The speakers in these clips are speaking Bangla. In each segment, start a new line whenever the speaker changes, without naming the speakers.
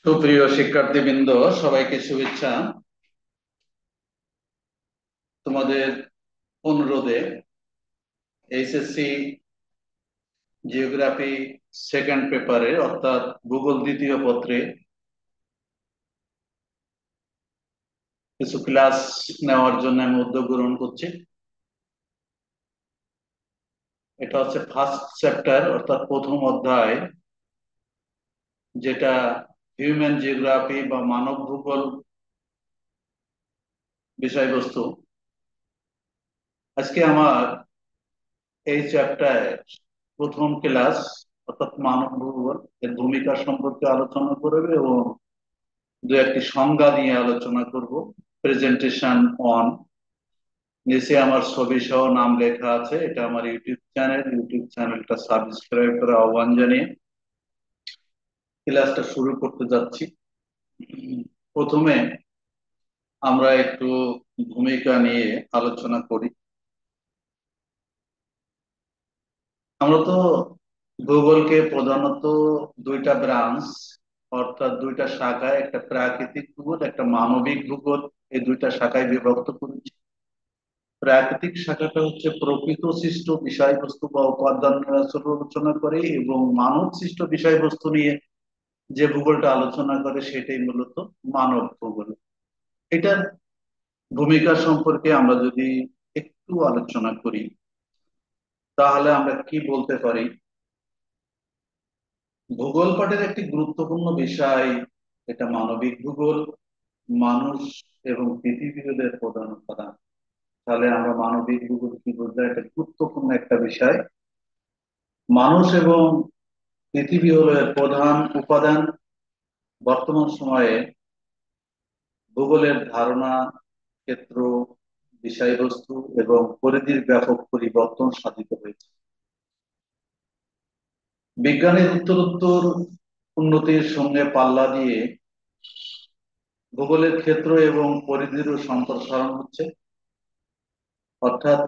সুপ্রিয় শিক্ষার্থীবৃন্দ, সবাইকে শুভেচ্ছা। তোমাদের অনুরোধে এইচএসসি জিওগ্রাফি সেকেন্ড পেপারে অর্থাৎ ভূগোল দ্বিতীয় পত্রে কিছু ক্লাস নেওয়ার জন্য আমি উদ্যোগ গ্রহণ করছি। এটা হচ্ছে ফার্স্ট চ্যাপ্টার অর্থাৎ প্রথম অধ্যায়, যেটা হিউম্যান জিওগ্রাফি বা মানব ভূগোল বিষয়বস্তু। আজকে আমার এই চ্যাপ্টার প্রথম ক্লাস অর্থাৎ মানব ভূগোল এর ভূমিকা সম্পর্কে আলোচনা করবে এবং দু একটি সংজ্ঞা নিয়ে আলোচনা করব। প্রেজেন্টেশন অন, নিচে আমার ছবি সহ নাম লেখা আছে। এটা আমার ইউটিউব চ্যানেলটা সাবস্ক্রাইব করে আহ্বান জানিয়ে ক্লাসটা শুরু করতে যাচ্ছি। প্রথমে আমরা একটু ভূমিকা নিয়ে আলোচনা করি। আমরা তো ভূগোলকে প্রধানত দুইটা ব্রাঞ্চ অর্থাৎ দুইটা শাখায়, একটা প্রাকৃতিক ভূগোল, একটা মানবিক ভূগোল, এই দুইটা শাখায় বিভক্ত করেছি। প্রাকৃতিক শাখাটা হচ্ছে প্রকৃত সৃষ্ট বিষয়বস্তু বা উপাদান নিয়ে আলোচনা করে, এবং মানব সৃষ্ট বিষয়বস্তু নিয়ে যে ভূগোলটা আলোচনা করে সেটাই মূলত মানব ভূগোল। এটার ভূমিকা সম্পর্কে আমরা যদি একটু আলোচনা করি, তাহলে আমরা কি বলতে পারি? ভূগোল পাঠের একটি গুরুত্বপূর্ণ বিষয় এটা মানবিক ভূগোল, মানুষ এবং পৃথিবীর প্রধান উপাদান। তাহলে আমরা মানবিক ভূগোল কি বলতে, এটা গুরুত্বপূর্ণ একটা বিষয়। মানুষ এবং পৃথিবী হলো এর প্রধান উপাদান। বর্তমান সময়ে ভূগোলের ধারণা, ক্ষেত্র, বিষয়বস্তু এবং পরিধির ব্যাপক পরিবর্তন সাধিত হয়েছে। বিজ্ঞানের উত্তরোত্তর উন্নতির সঙ্গে পাল্লা দিয়ে ভূগোলের ক্ষেত্র এবং পরিধিরও সম্প্রসারণ হচ্ছে। অর্থাৎ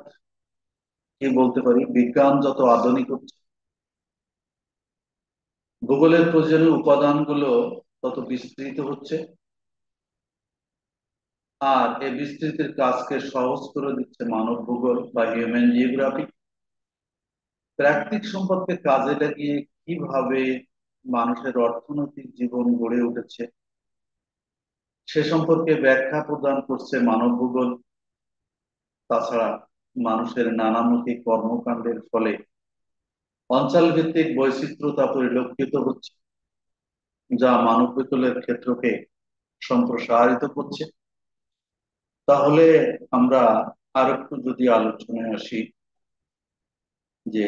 কি বলতে পারি, বিজ্ঞান যত আধুনিক হচ্ছে, ভূগোলের প্রয়োজনীয় উপাদানগুলো তত বিস্তৃত হচ্ছে। আর এই বিস্তৃতির কাজকে সহজ করে দিচ্ছে মানব ভূগোল বা হিউম্যান জিওগ্রাফি। প্রাকৃতিক সম্পদকে কাজে লাগিয়ে কিভাবে মানুষের অর্থনৈতিক জীবন গড়ে উঠেছে সে সম্পর্কে ব্যাখ্যা প্রদান করছে মানব ভূগোল। তাছাড়া মানুষের নানামুখী কর্মকাণ্ডের ফলে অঞ্চল ভিত্তিক বৈচিত্র্যতা পরিলক্ষিত হচ্ছে, যা মানব ভূগোলের ক্ষেত্রকে সম্প্রসারিত করছে। তাহলে আমরা আর একটু যদি আলোচনায় আসি যে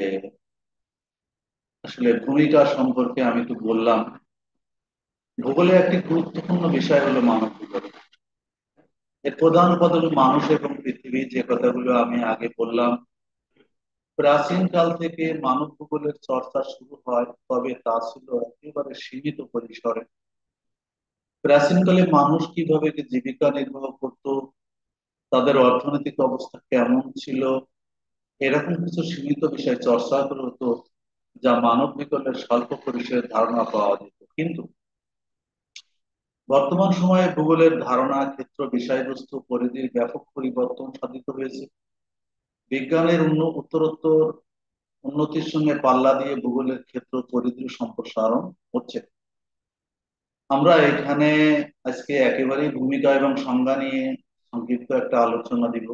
আসলে ভূমিকা সম্পর্কে আমি তো বললাম। ভূগোলের একটি গুরুত্বপূর্ণ বিষয় হলো মানব ভূগোল। এর প্রধান উপাদান হলো মানুষ এবং পৃথিবী, যে কথাগুলো আমি আগে বললাম। প্রাচীন কাল থেকে মানব ভূগোলের চর্চা শুরু হয়, তবে তা ছিল একেবারে সীমিত পরিসরে। প্রাচীনকালে মানুষ কিভাবে কি জীবিকা নির্বাহ করত, তাদের অর্থনৈতিক অবস্থা কেমন ছিল, এরকম কিছু সীমিত বিষয় চর্চা করা হতো, যা মানব ভূগোলের স্বল্প পরিসরে ধারণা পাওয়া যেত। কিন্তু বর্তমান সময়ে ভূগোলের ধারণা, ক্ষেত্র, বিষয়বস্তু, পরিধির ব্যাপক পরিবর্তন সাধিত হয়েছে। বিজ্ঞানের উত্তরোত্তর উন্নতির সঙ্গে পাল্লা দিয়ে ভূগোলের ক্ষেত্র, পরিধির সম্প্রসারণ হচ্ছে। আমরা এখানে আজকে একেবারেই ভূমিকা এবং সংজ্ঞা নিয়ে সংক্ষিপ্ত একটা আলোচনা দিব।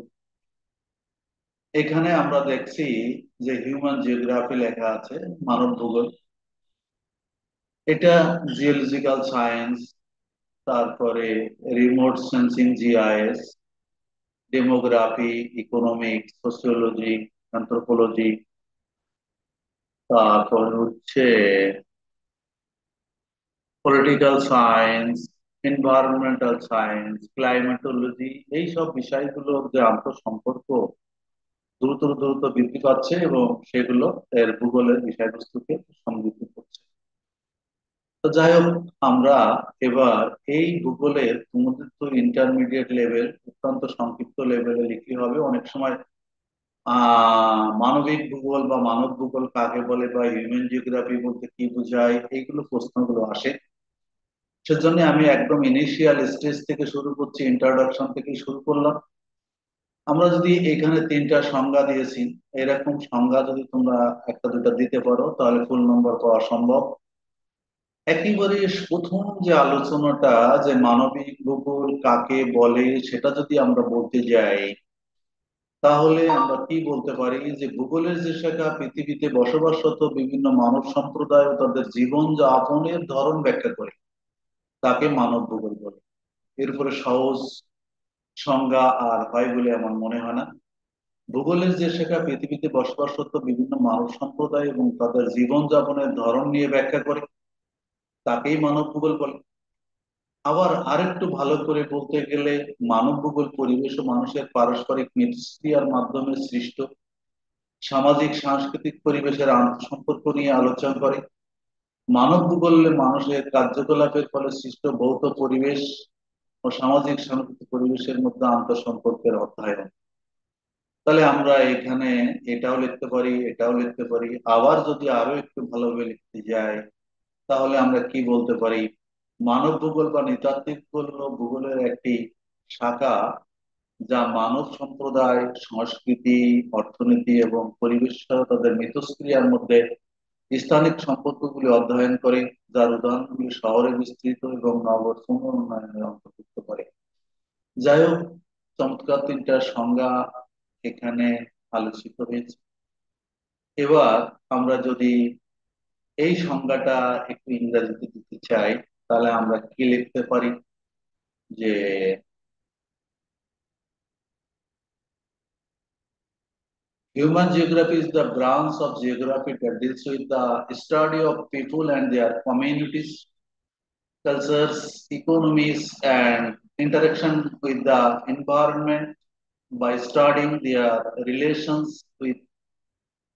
এখানে আমরা দেখছি যে হিউম্যান জিওগ্রাফি লেখা আছে, মানব ভূগোল। এটা জিওলজিক্যাল সায়েন্স, তারপরে remote sensing GIS, demography, economics, sociology, anthropology, তারপর হচ্ছে political science, environmental science, climatology. এই সব বিষয়গুলোর যে আন্তঃসম্পর্ক দ্রুত দ্রুত বৃদ্ধি পাচ্ছে এবং সেগুলো এর ভূগোলের বিষয়বস্তুকে সমৃদ্ধ করছে। তো যাই হোক, আমরা এবার এই ভূগোলের, তোমাদের তো ইন্টারমিডিয়েট লেভেল, অত্যন্ত সংক্ষিপ্ত লেভেলে লিখতে হবে। অনেক সময় মানবিক ভূগোল বা মানব ভূগোল কাকে বলে বা হিউম্যান জিওগ্রাফি বলতে কি বোঝায়, এইগুলো প্রশ্নগুলো আসে। সেজন্য আমি একদম ইনিশিয়াল স্টেজ থেকে শুরু করছি, ইন্ট্রোডাকশন থেকে শুরু করলাম। আমরা যদি এখানে তিনটা সংজ্ঞা দিয়েছি, এরকম সংজ্ঞা যদি তোমরা একটা দুটা দিতে পারো তাহলে ফুল নম্বর পাওয়া সম্ভব। একেবারে প্রথম যে আলোচনাটা, যে মানবিক ভূগোল কাকে বলে সেটা যদি আমরা বলতে যাই, তাহলে আমরা কি বলতে পারি যে ভূগোলের যে শাখা পৃথিবীতে বসবাসরত বিভিন্ন মানব সম্প্রদায় ও তাদের জীবন যাপনের ধরন ব্যাখ্যা করে, তাকে মানব ভূগোল বলে। এরপরে সহজ সংজ্ঞা আর হয় বলে আমার মনে হয় না। ভূগোলের যে শাখা পৃথিবীতে বসবাসরত বিভিন্ন মানব সম্প্রদায় এবং তাদের জীবন যাপনের ধরন নিয়ে ব্যাখ্যা করে, তাকেই মানব ভূগোল বলে। আবার আরেকটু ভালো করে বলতে গেলে, মানব ভূগোল পরিবেশ ও মানুষের পারস্পরিক মিথস্ক্রিয়ার মাধ্যমে সৃষ্ট সামাজিক সাংস্কৃতিক পরিবেশের আন্তঃসম্পর্ক নিয়ে আলোচনা করে। মানব ভূগোলে মানুষের কার্যকলাপের ফলে সৃষ্ট ভৌত পরিবেশ ও সামাজিক সাংস্কৃতিক পরিবেশের মধ্যে আন্তঃসম্পর্কের অধ্যয়ন। তাহলে আমরা এখানে এটাও লিখতে পারি, এটাও লিখতে পারি। আবার যদি আরো একটু ভালোভাবে লিখতে যাই, তাহলে আমরা কি বলতে পারি, মানব ভূগোল বা নৃতাত্ত্বিক ভূগোল হলো ভূগোলের একটি শাখা, যা মানব সম্প্রদায়, সংস্কৃতি, অর্থনীতি এবং পরিবেশ সহ তাদের মিথস্ক্রিয়ার মধ্যে স্থানিক সম্পর্কগুলি অধ্যয়ন করে, যার উদাহরণগুলি শহরে বিস্তৃত এবং নগর উন্নয়নের অন্তর্ভুক্ত করে। যাই হোক, চমৎকার তিনটা সংজ্ঞা এখানে আলোচিত হয়েছে। এবার আমরা যদি এই সংজ্ঞাটা একটু ইংরেজিতে দিতে চাই, তাহলে আমরা কি লিখতে পারি, যে human geography is the branch of geography that deals with the study of people and their communities, cultures, economies, and interaction with the environment by studying their relations with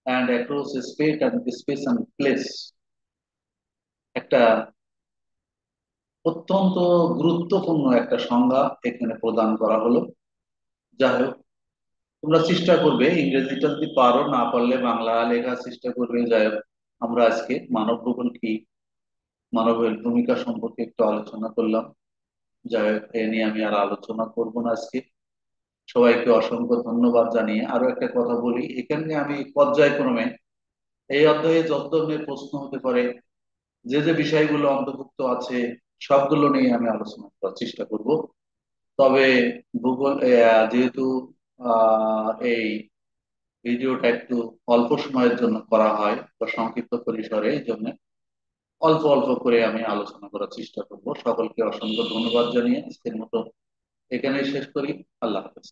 and across space and place। একটা অত্যন্ত গুরুত্বপূর্ণ একটা সংজ্ঞা এখানে প্রদান করা হলো। যাই হোক, তোমরা চেষ্টা করবে ইংরেজিটা, যদি পারো, না পারলে বাংলা লেখার চেষ্টা করবে। যাই হোক, আমরা আজকে মানব ভূগোল কি, মানবের ভূমিকা সম্পর্কে একটু আলোচনা করলাম। যাই হোক, এ নিয়ে আমি আর আলোচনা করব না আজকে। সবাইকে অসংখ্য ধন্যবাদ জানিয়ে আরো একটা কথা বলি, এখানে আমি পর্যায়ক্রমে এই অধ্যায়ে যত ধরনের প্রশ্ন হতে পারে, যে যে বিষয়গুলো অন্তর্ভুক্ত আছে, সবগুলো নিয়ে আমি আলোচনা করার চেষ্টা করব। তবে ভূগোল যেহেতু এই ভিডিওটা একটু অল্প সময়ের জন্য করা হয় বা সংক্ষিপ্ত পরিসরে, এই জন্য অল্প অল্প করে আমি আলোচনা করার চেষ্টা করব। সকলকে অসংখ্য ধন্যবাদ জানিয়ে আজকের মতো এখানেই শেষ করি। আল্লাহ হাফেজ।